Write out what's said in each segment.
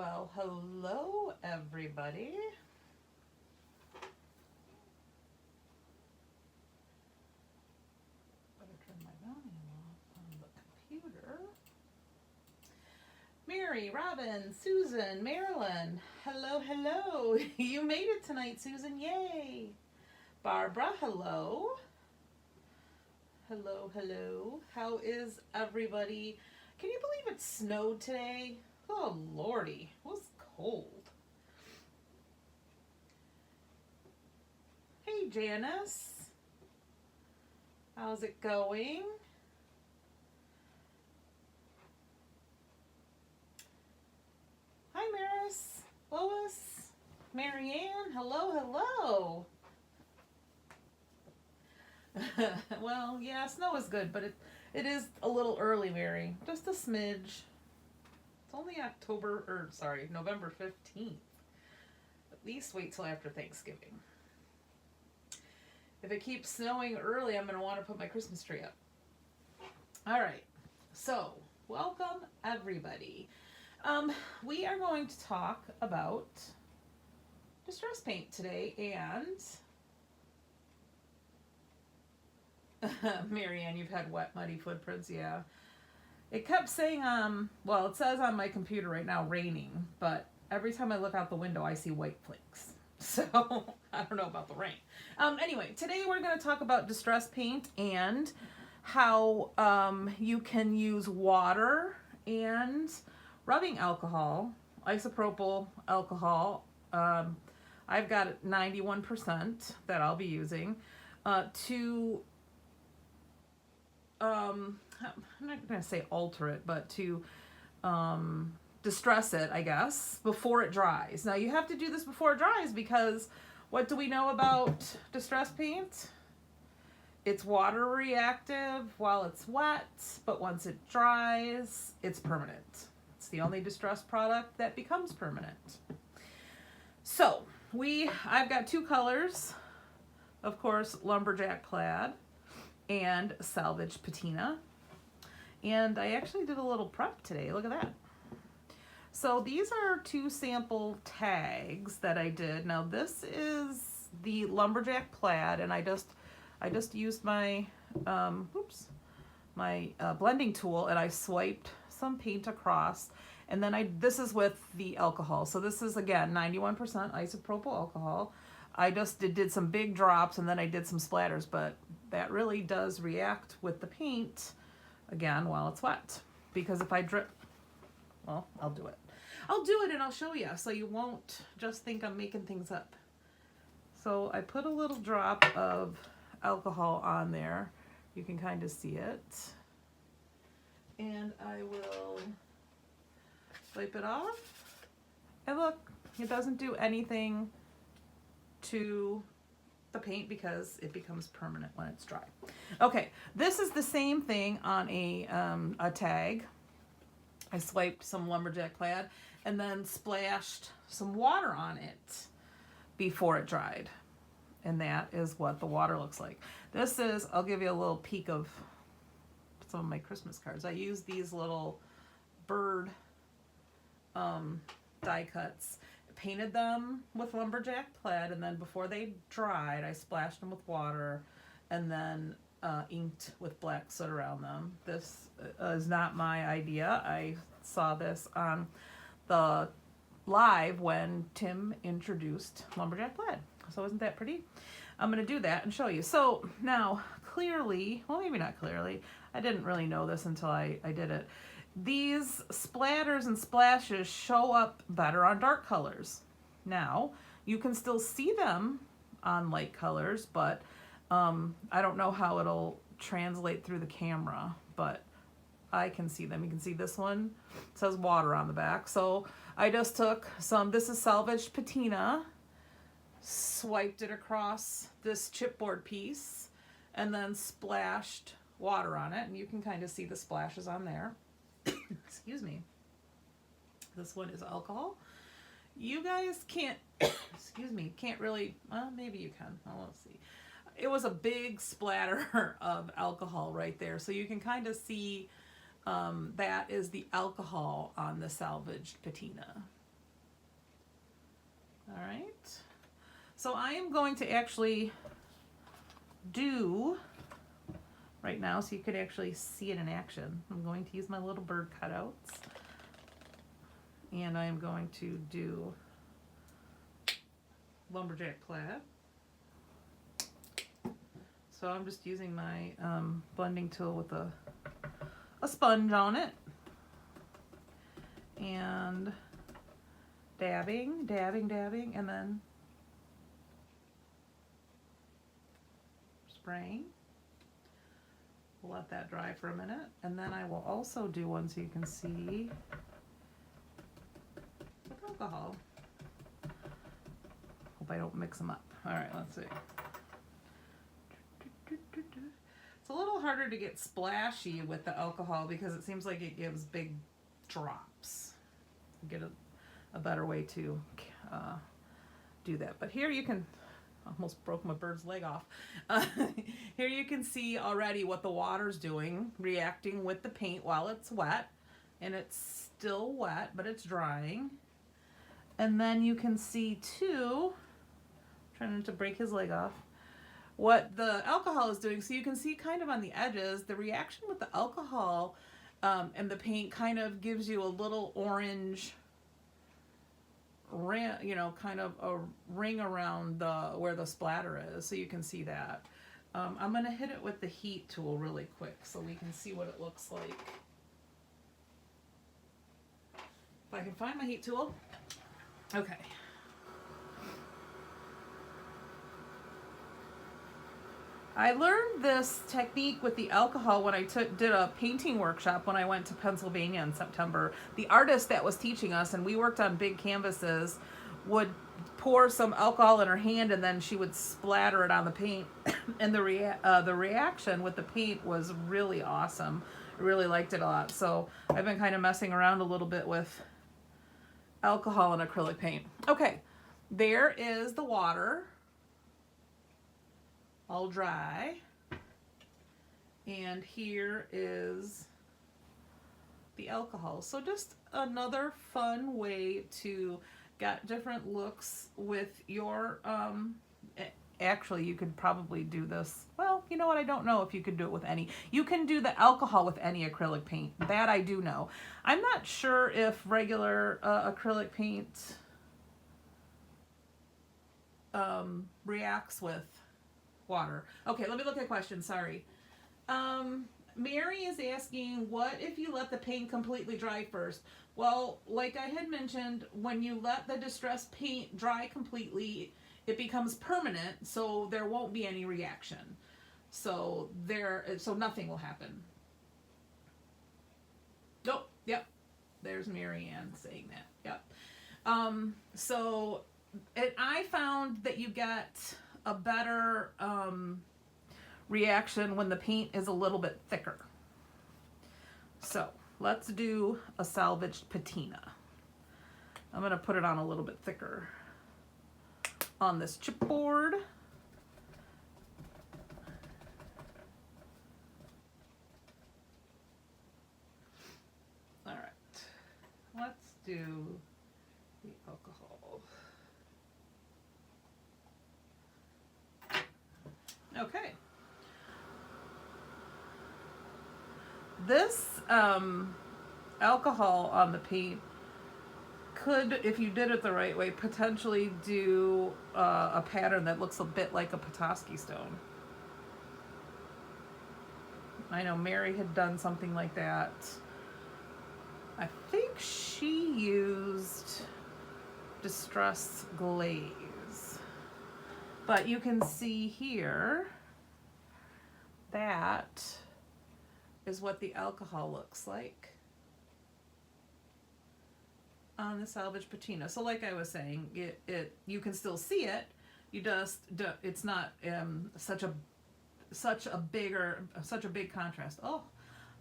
Well, hello everybody. Better turn my volume off on the computer. Mary, Robin, Susan, Marilyn, hello. You made it tonight, Susan, yay. Barbara, hello. Hello. How is everybody? Can you believe it snowed today? Oh, lordy, it was cold. Hey, Janice. How's it going? Hi, Maris, Lois, Marianne, hello. Well, yeah, snow is good, but it is a little early, Mary. Just a smidge. It's only November 15th. At least wait till after Thanksgiving. If it keeps snowing early, I'm going to want to put my Christmas tree up. All right, so welcome everybody. We are going to talk about distress paint today, and Marianne, you've had wet, muddy footprints, yeah. It kept saying, well, it says on my computer right now raining, but every time I look out the window, I see white flakes. So I don't know about the rain. Anyway, today we're going to talk about distress paint and how you can use water and rubbing alcohol, isopropyl alcohol. I've got 91% that I'll be using to I'm not going to say alter it, but to distress it, I guess, before it dries. Now, you have to do this before it dries because what do we know about distress paint? It's water reactive while it's wet, but once it dries, it's permanent. It's the only distress product that becomes permanent. So, I've got two colors, of course, Lumberjack Plaid and Salvage Patina. And I actually did a little prep today. Look at that. So these are two sample tags that I did. Now this is the Lumberjack Plaid, and I just used my blending tool, and I swiped some paint across. And then this is with the alcohol. So this is again 91% isopropyl alcohol. I just did some big drops, and then I did some splatters, but that really does react with the paint again while it's wet. Because if I drip, well, I'll do it and I'll show you so you won't just think I'm making things up. So I put a little drop of alcohol on there. You can kind of see it. And I will wipe it off. And look, it doesn't do anything to the paint because it becomes permanent when it's dry. Okay, this is the same thing on a tag. I swiped some Lumberjack Plaid and then splashed some water on it before it dried. And that is what the water looks like. This is, I'll give you a little peek of some of my Christmas cards. I use these little bird die cuts. Painted them with Lumberjack Plaid, and then before they dried, I splashed them with water and then inked with black soot around them. This is not my idea. I saw this on the live when Tim introduced Lumberjack Plaid. So isn't that pretty? I'm going to do that and show you. So now clearly, well, maybe not clearly, I didn't really know this until I did it. These splatters and splashes show up better on dark colors. Now, you can still see them on light colors, but I don't know how it'll translate through the camera, but I can see them. You can see this one, it says water on the back. So I just took this is Salvaged Patina, swiped it across this chipboard piece, and then splashed water on it, and you can kind of see the splashes on there. Excuse me. This one is alcohol. You guys can't, can't really, well, maybe you can. Oh, let's see. It was a big splatter of alcohol right there. So you can kind of see that is the alcohol on the Salvaged Patina. All right. So I am going to actually do right now so you could actually see it in action. I'm going to use my little bird cutouts, and I am going to do lumberjack plaid. So I'm just using my blending tool with a sponge on it, and dabbing, dabbing, dabbing, and then spraying. We'll let that dry for a minute, and then I will also do one so you can see with alcohol. Hope I don't mix them up. All right, let's see. It's a little harder to get splashy with the alcohol because it seems like it gives big drops. Get a better way to do that. But here you can, almost broke my bird's leg off. Here you can see already what the water's doing, reacting with the paint while it's wet. And it's still wet, but it's drying. And then you can see too, trying to break his leg off, what the alcohol is doing. So you can see kind of on the edges, the reaction with the alcohol and the paint kind of gives you a little orange, you know, kind of a ring around where the splatter is, so you can see that. I'm going to hit it with the heat tool really quick so we can see what it looks like. If I can find my heat tool. Okay. I learned this technique with the alcohol when I did a painting workshop when I went to Pennsylvania in September. The artist that was teaching us, and we worked on big canvases, would pour some alcohol in her hand and then she would splatter it on the paint. And the reaction with the paint was really awesome. I really liked it a lot. So I've been kind of messing around a little bit with alcohol and acrylic paint. Okay, there is the water. All dry, and here is the alcohol. So just another fun way to get different looks with your actually you could probably do this, well, you know what, I don't know if you could do it with any. You can do the alcohol with any acrylic paint, that I do know. I'm not sure if regular acrylic paint reacts with water. Okay, let me look at questions. Sorry. Mary is asking, what if you let the paint completely dry first? Well, like I had mentioned, when you let the distressed paint dry completely, it becomes permanent, so there won't be any reaction. So nothing will happen. Nope. Yep. There's Mary Ann saying that. Yep. So I found that you get a better reaction when the paint is a little bit thicker. So let's do a salvaged patina. I'm going to put it on a little bit thicker on this chipboard. All right, let's do the alcohol. Okay. This alcohol on the paint could, if you did it the right way, potentially do a pattern that looks a bit like a Petoskey stone. I know Mary had done something like that. I think she used Distress Glaze. But you can see here, that is what the alcohol looks like on the salvage patina. So like I was saying, you can still see it. You just it's not such a big contrast. Oh,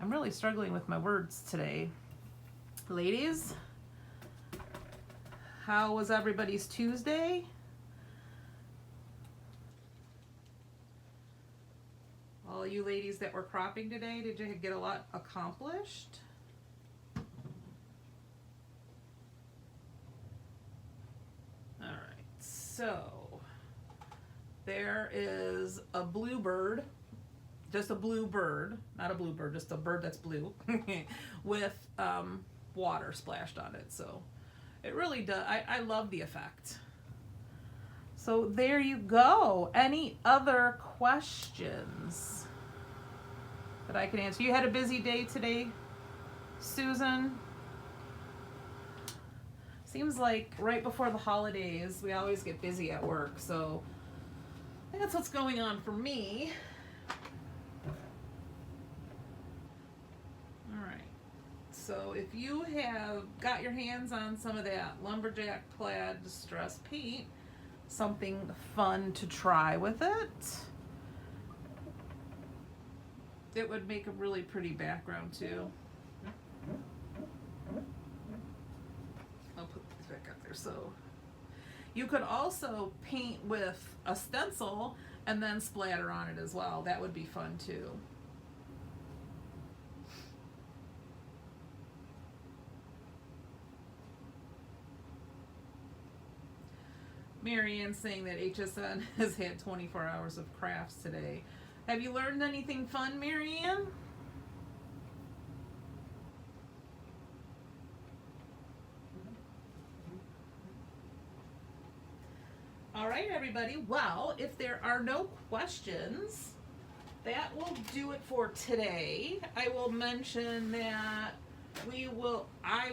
I'm really struggling with my words today, ladies. How was everybody's Tuesday? All you ladies that were cropping today, did you get a lot accomplished? All right. So there is a bluebird, just a blue bird, not a bluebird, just a bird that's blue, with water splashed on it. So it really does. I love the effect. So there you go. Any other questions that I can answer? You had a busy day today, Susan? Seems like right before the holidays, we always get busy at work, so I think that's what's going on for me. All right. So if you have got your hands on some of that Lumberjack Plaid Distress paint, something fun to try with it. It would make a really pretty background too. I'll put this back up there. So you could also paint with a stencil and then splatter on it as well. That would be fun too. Marianne saying that HSN has had 24 hours of crafts today. Have you learned anything fun, Marianne? All right, everybody. Well, if there are no questions, that will do it for today. I will mention that I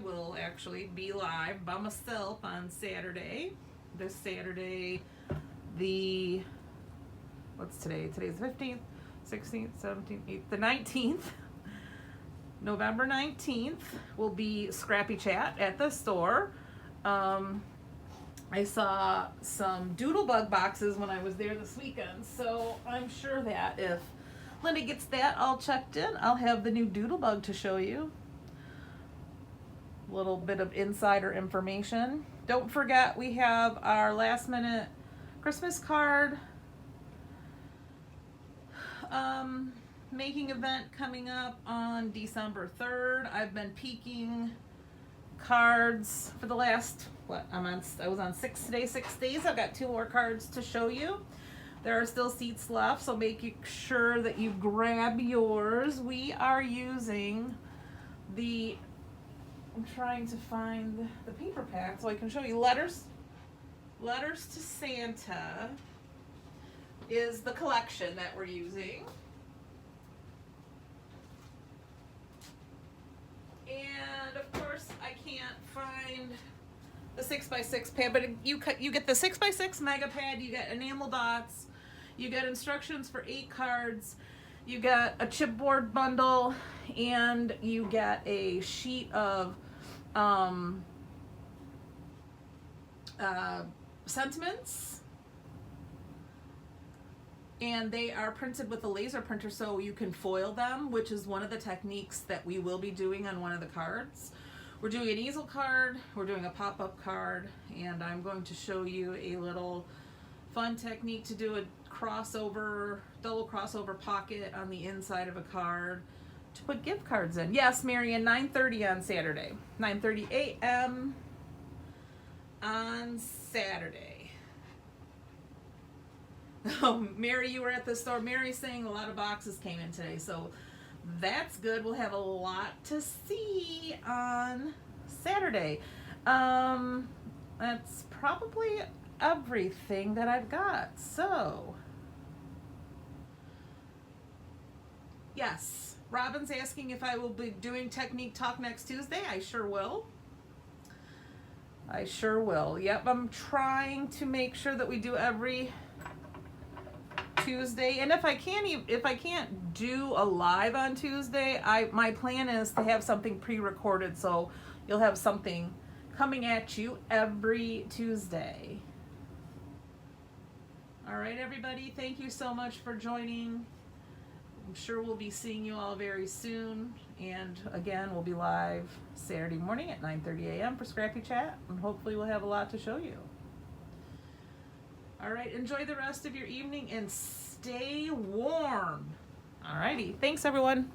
will actually be live by myself on Saturday. This Saturday, what's today? Today's the 15th, 16th, 17th, 18th, the 19th. November 19th will be Scrappy Chat at the store. I saw some Doodlebug boxes when I was there this weekend, so I'm sure that if Linda gets that all checked in, I'll have the new Doodlebug to show you. A little bit of insider information. Don't forget, we have our last minute Christmas card making event coming up on December 3rd. I've been peeking cards for the last, I was on 6 days. I've got 2 more cards to show you. There are still seats left, so make sure that you grab yours. We are using I'm trying to find the paper pack so I can show you. Letters to Santa is the collection that we're using. And of course I can't find the 6x6 pad, but you get the 6x6 mega pad, you get enamel dots, you get instructions for 8 cards, you get a chipboard bundle, and you get a sheet of sentiments, and they are printed with a laser printer so you can foil them, which is one of the techniques that we will be doing on one of the cards. We're doing an easel card, we're doing a pop-up card, and I'm going to show you a little fun technique to do a double crossover pocket on the inside of a card to put gift cards in. Yes, Marian, 9:30 on Saturday. 9:30 a.m. on Saturday. Oh, Mary, you were at the store. Mary's saying a lot of boxes came in today, so that's good. We'll have a lot to see on Saturday. That's probably everything that I've got. So, yes, Robin's asking if I will be doing Technique Talk next Tuesday. I sure will. Yep, I'm trying to make sure that we do every Tuesday, and if I can't do a live on Tuesday, my plan is to have something pre-recorded, so you'll have something coming at you every Tuesday. All right, everybody, thank you so much for joining. I'm sure we'll be seeing you all very soon, and again, we'll be live Saturday morning at 9:30 a.m. for Scrappy Chat, and hopefully we'll have a lot to show you. All right, enjoy the rest of your evening and stay warm. All righty, thanks everyone.